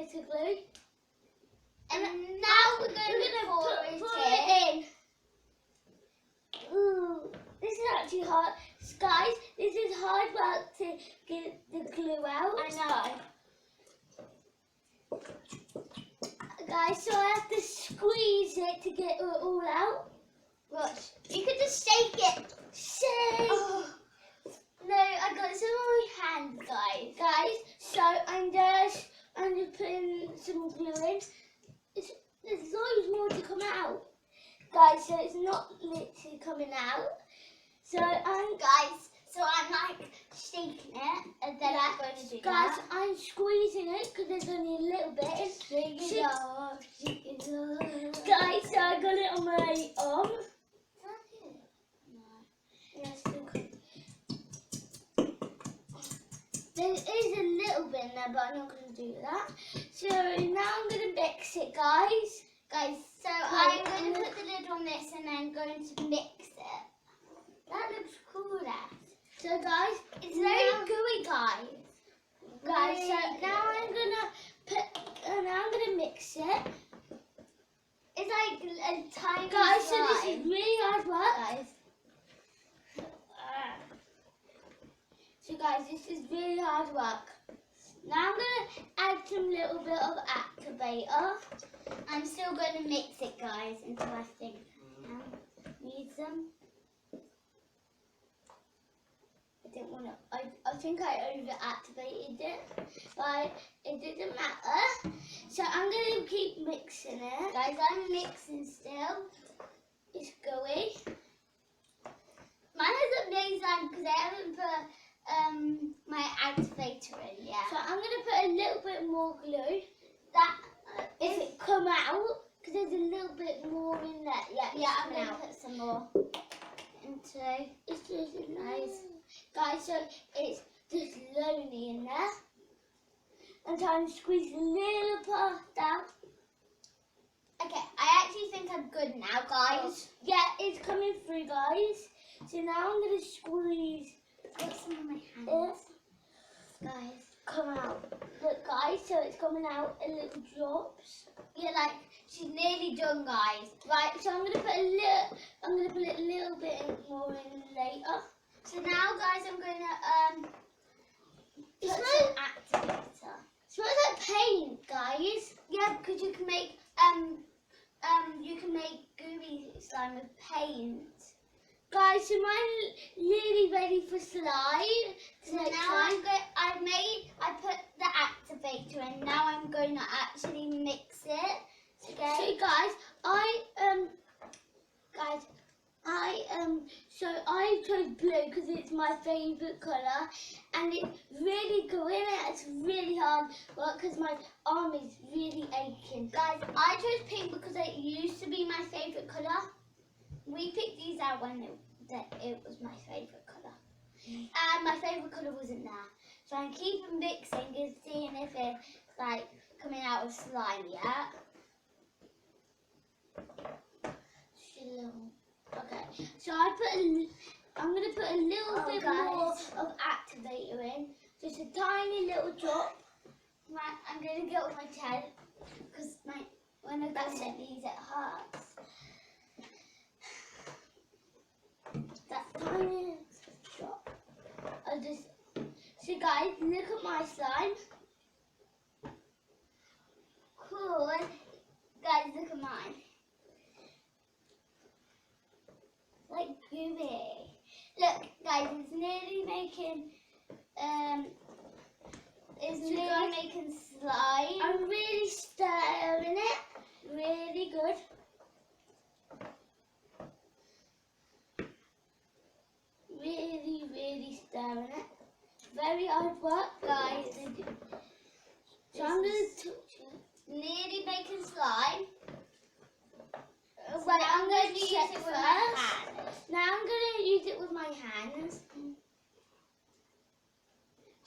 glitter glue. And now we're going to pour it in. Ooh, this is actually hard. Guys, this is hard work to get the glue out. I know. Guys, so I have to squeeze it to get it all out. Watch. You could just shake it. Shake! Oh. No, I got some on my hands, guys. Guys, so I'm just putting some glue in. There's loads more to come out. Guys, so it's not literally coming out. So guys, so I'm like shaking it, and then I'm going to do guys, that. I'm squeezing it because there's only a little bit. Shake it off, shake it off. Guys, so I got it on my arm. Yes, there is a little bit in there, but I'm not going to do that. So now I'm going to mix it, guys. Guys, so I'm going to put the lid on this and then going to mix it. That looks cool, Dad. So guys, It's very gooey, guys. Guys, so now I'm gonna mix it. It's like a tiny Guys, so slime. this is really hard work. Guys. So guys, this is really hard work. Now I'm gonna add some little bit of activator. I'm still going to mix it, guys, until I think I need some. I didn't want to. I think I over-activated it, but it didn't matter. So I'm gonna keep mixing it. Guys, I'm mixing still. It's gooey. Mine hasn't made slime because I haven't put my activator in yet. So I'm gonna put a little bit more glue. That If it come out, because there's a little bit more in there. yeah, I'm going to put some more into. It's just nice. Guys, so it's just lonely in there. I'm trying to squeeze a little part out. Okay, I actually think I'm good now, guys. Yeah, it's coming through, guys. So now I'm going to squeeze Put some on my hands. it. Guys, come out. Look, guys, so it's coming out in little drops. Yeah, like she's nearly done, guys. Right, so I'm going to put a little bit more in later. So now, guys, I'm going to It put smells, some activator. smells like paint, guys. Yeah, because you can make gooey slime with paint. Guys, so mine's really ready for slide. So now I put the activator in. Now I'm going to actually mix it. Okay. So guys, I chose blue because it's my favourite colour, and it's really good in it. It's really hard work because my arm is really aching. Guys, I chose pink because it used to be my favourite colour. We picked these out when it was my favourite colour. And my favourite colour wasn't there. So I'm keeping mixing and seeing if it's like coming out of slime yet. Okay, so I'm going to put a little bit more of activator in. Just a tiny little drop. Right, I'm going to get with my tent because when I press it, these it hurts. That tiny drop. So guys, look at my slime. Cool. Guys, look at mine. Like gooey. Look, guys, it's nearly making making slime. I'm really stirring it. Really good. Really stirring it. Very hard work, guys. So I'm going to touch it. Nearly making slime. Right, I'm going to use check it with first. my hands. Now I'm going to use it with my hands.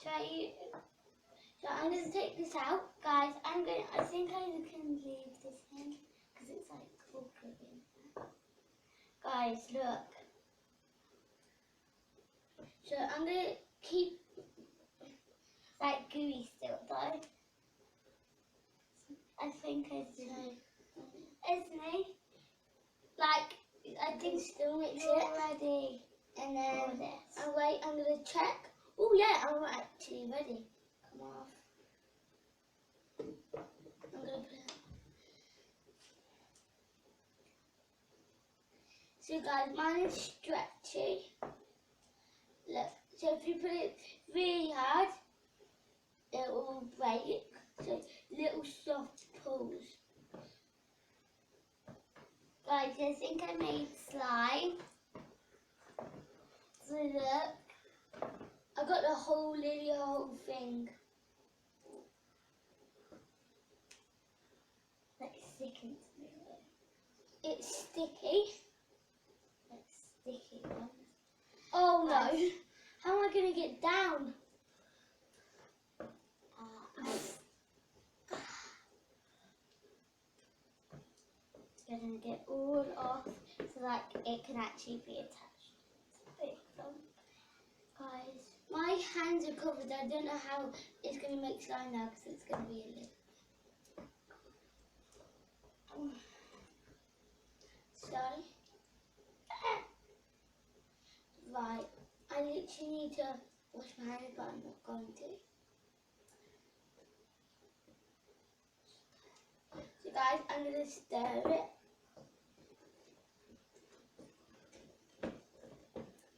So I'm going to take this out, guys. I think I can leave this in because it's like all gooey. Guys, look. So I'm going to keep like gooey still though. I think it's So, isn't it? Like I I can think still mix you're it. ready And for then, this. oh wait, I'm going to check. Oh yeah, I'm actually ready. Come off. I'm going to put it. So guys, mine is stretchy. Look, so if you put it really hard, it will break. So little soft pulls. Guys, I think I made slime. So look, I got the whole thing. like sticking to me. It's sticky. Like sticky ones. Oh no. Guys. How am I going to get down? I'm gonna get all off so that it can actually be attached. Big thumb. Guys, My hands are covered. I don't know how it's going to make slime now because it's going to be a little. Sorry. Right. I literally need to wash my hands, but I'm not going to. So guys, I'm going to stir it.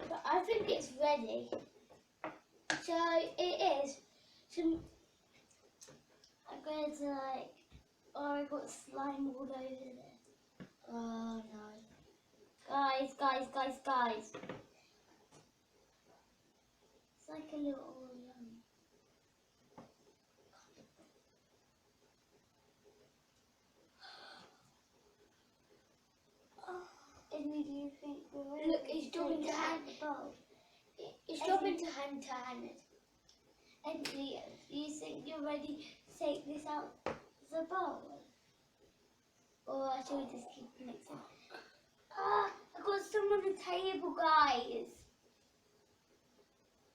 But I think it's ready. So it is. So I'm going to like, oh, I got slime all over this. oh no. Guys. It's like a little And do you think we're ready Look, to it's dropping take to it out hand. the bowl? It's I dropping think- to hand to hand. And do you think you're ready to take this out the bowl? Or should we just keep mixing? Ah, I got some on the table, guys.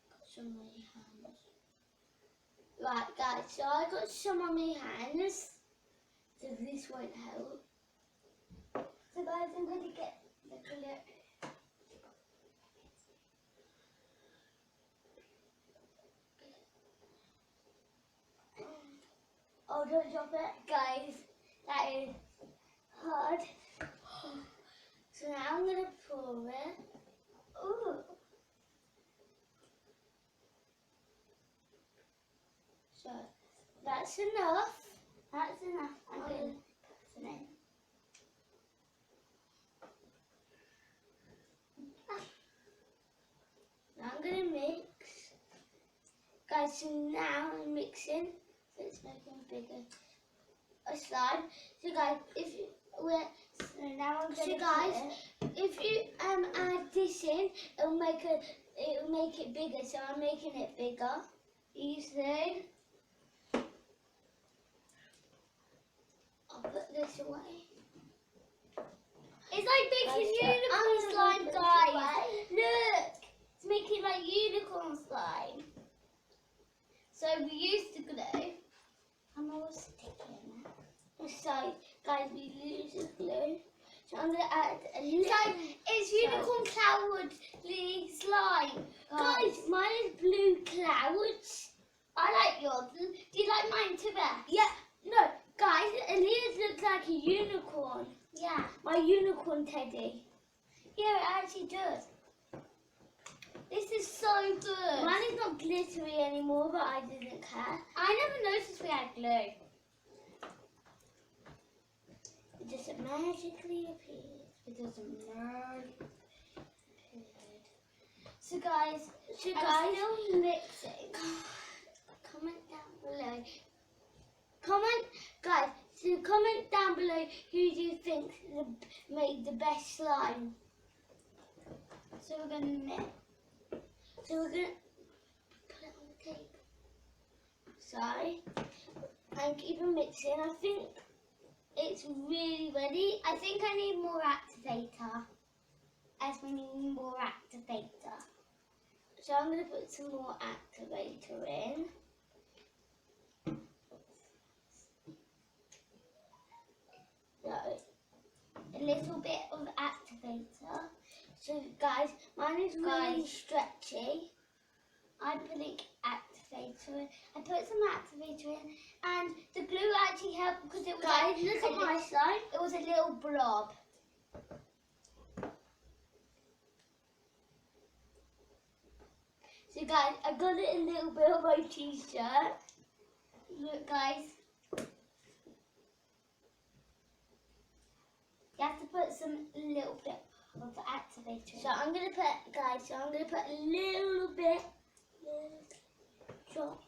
Got some on my hands. Right, guys. So I got some on my hands. So this won't help. So guys, I'm going to get the colour. Oh, don't drop it. Guys, that is hard. So now I'm gonna pour it. Ooh. So that's enough. That's enough. I'm going to Okay. put some in. Now I'm gonna mix. Guys, so now I'm mixing. So it's making bigger a slime. So guys, if you So now I'm So going to guys, put it. if you add this in, it'll make it bigger. So I'm making it bigger. You see? I'll put this away. It's like making Guys, unicorn I'm slime, gonna put guys. it away. Look, it's making like unicorn slime. So we used to glue. I'm all sticky in it. So guys, we lose the glue. So I'm gonna add a little. So it's unicorn cloudy slime, Guys, mine is blue clouds. I like yours. Do you like mine too, Beth? Yeah, no, guys, Elias looks like a unicorn. Yeah. My unicorn teddy. Yeah, it actually does. This is so good. Mine is not glittery anymore, but I didn't care. I never noticed we had glue. It just magically appeared. It doesn't matter. So guys, So I'm guys, still mixing. comment down below. Comment down below who do you think made the best slime. So we're gonna mix. So we're gonna put it on the table. Sorry, and keep on mixing. I think it's really ready. I think I need more activator. As we need more activator. So I'm gonna put some more activator in. So, a little bit of activator. so guys, mine is really stretchy. I put activator in. I put some activator in, and the glue actually helped because it was Guys, like look at my slime. it was a little blob. So guys, I got it a little bit on my t-shirt. Look, guys. You have to put some little bit of activator in. So I'm gonna put, guys. So I'm gonna put a little bit, drop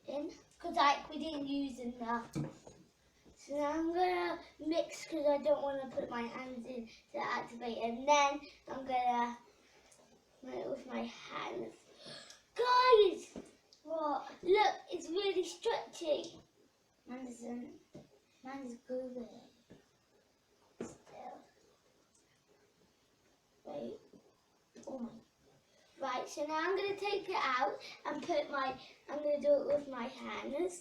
in. Because like we didn't use enough. So now I'm gonna mix because I don't want to put my hands in to activate, and then I'm gonna put it with my hands. Guys, What? look, it's really stretchy. Mine isn't. Mine is gooey. Still. Wait. Oh my. Right, so now I'm gonna take it out and put my. I'm gonna do it with my hands.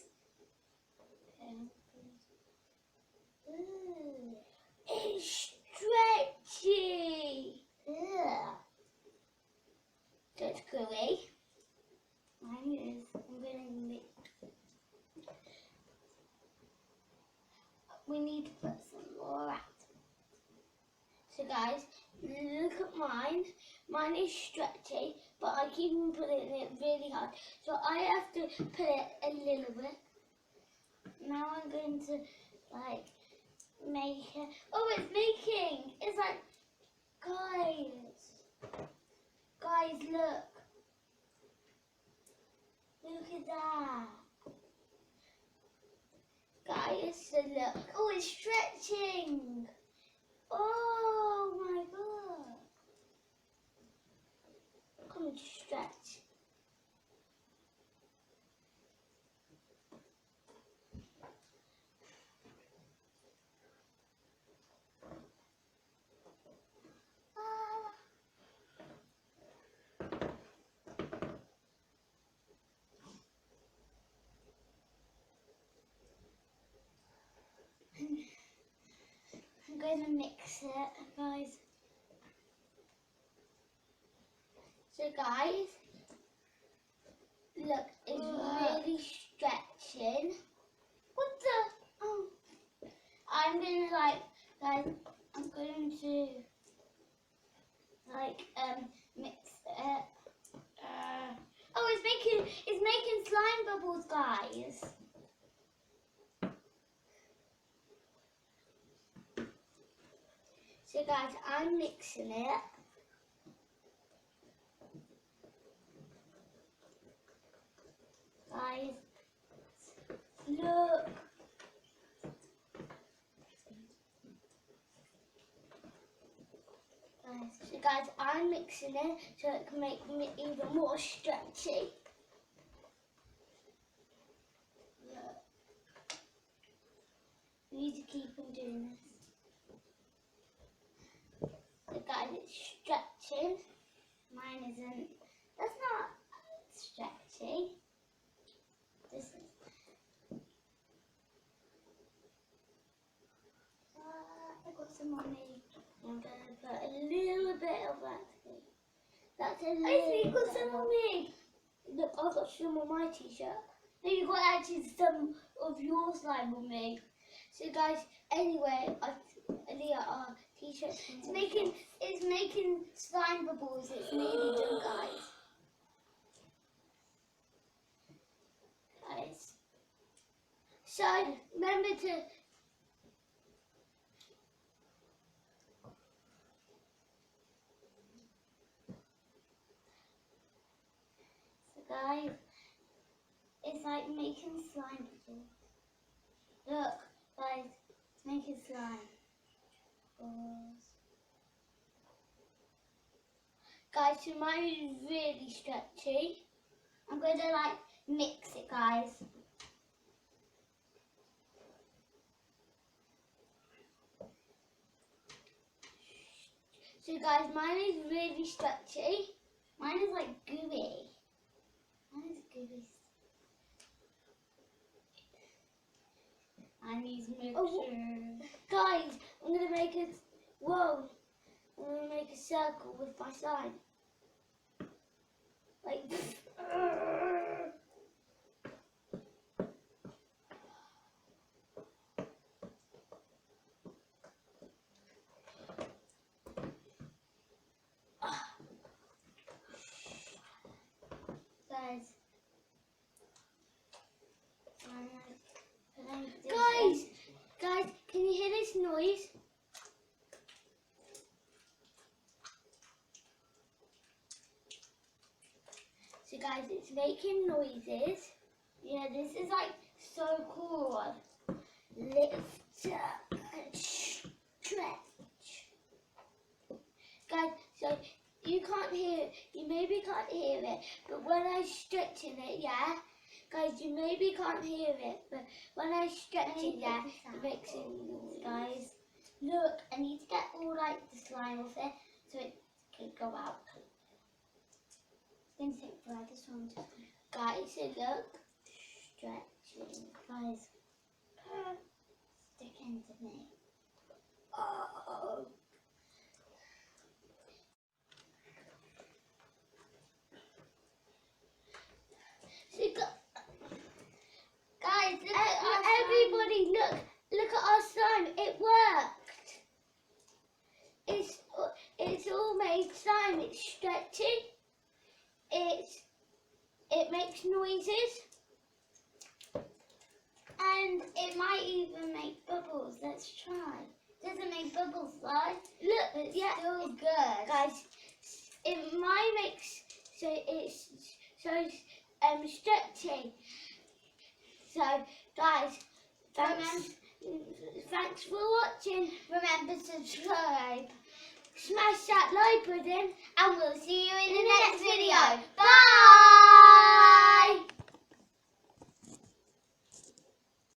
Ooh. It's stretchy. Ugh. So it's gooey. Mine is. I'm gonna mix. We need to put some more out. So guys, look at mine. Mine is stretchy, but I keep on putting it really hard. So I have to put it a little bit. Now I'm going to like make it. Oh, it's making. It's like, guys, look. Look at that. Guys, so look. Oh, it's stretching. Oh my god. Come on, stretch. I'm going to mix it, guys. So guys, look, it's really stretching. What the? Oh. I'm going to guys, I'm going to mix it. Oh, it's making slime bubbles, guys. So guys, I'm mixing it. Guys, look. So guys, I'm mixing it so it can make me even more stretchy. Look. We need to keep on doing this. So guys, it's stretching. Mine isn't. That's not stretchy. This is. I got some on me. I'm gonna put a little bit of that. That's a little. I see you got bit some of- on me. Look, I got some on my t-shirt. No, you got actually some of your slime on me. So guys, anyway, Leah, our t-shirts. It's making slime bubbles. It's nearly done, guys. Guys. So remember to. So guys, it's like making slime bubbles. Look, guys, it's making slime balls. Guys, so mine is really stretchy. I'm going to mix it, guys. So guys, mine is really stretchy. Mine is gooey. Mine is gooey. I need mixture. Guys, make a whoa. I'm gonna make a circle with my slime. Like Guys. Guys, can you hear this noise? So guys, it's making noises. Yeah, this is like so cool. Lift up and stretch. Guys, so you can't hear it. You maybe can't hear it, but when I'm stretching it, yeah? Guys, you maybe can't hear it, but when I stretch it, yeah, it makes a noise. Guys, look, I need to get all like the slime off it so it can go out. It's going to take forever, so I'm just going to... Guys, so look. Stretching. Guys, stick into me. Oh. So Guys, look at our slime. everybody, look at our slime. It worked. It's all made slime. It's stretchy. It makes noises. And it might even make bubbles. Let's try. Does it make bubbles, right? Look, It's yeah, still good. guys. It might makes so it's so stretchy. So guys, thanks for watching. Remember to subscribe. Smash that like button. And we'll see you in In the the next next video. video. Bye!